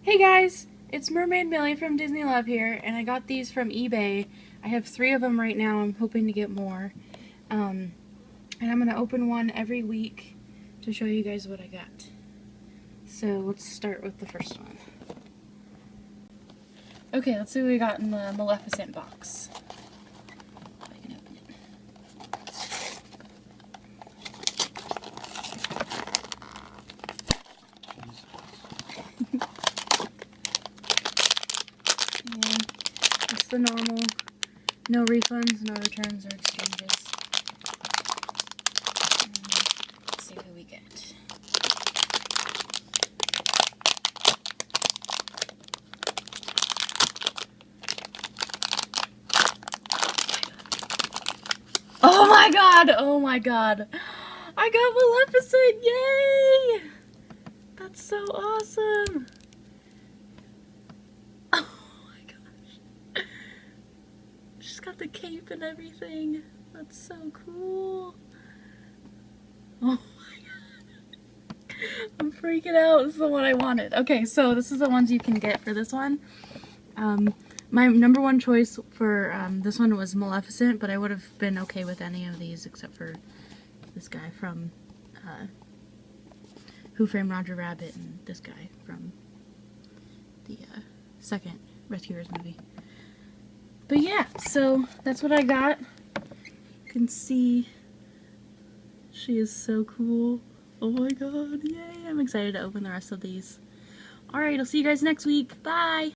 Hey guys, it's Mermaid Millie from Disney Love here, and I got these from eBay. I have 3 of them right now. I'm hoping to get more. And I'm going to open one every week to show you guys what I got. So let's start with the first one. Okay, let's see what we got in the Maleficent box. If I can open it. And it's the normal, no refunds, no returns or exchanges. And let's see who we get. Oh my god! Oh my god! I got Maleficent! Yay! That's so awesome! Oh my gosh. She's got the cape and everything. That's so cool. Oh my god. I'm freaking out. This is the one I wanted. Okay, so this is the ones you can get for this one. My number one choice for this one was Maleficent, but I would have been okay with any of these except for this guy from Who Framed Roger Rabbit and this guy from the second Rescuers movie. But yeah, so that's what I got. You can see she is so cool. Oh my god, yay! I'm excited to open the rest of these. Alright, I'll see you guys next week. Bye!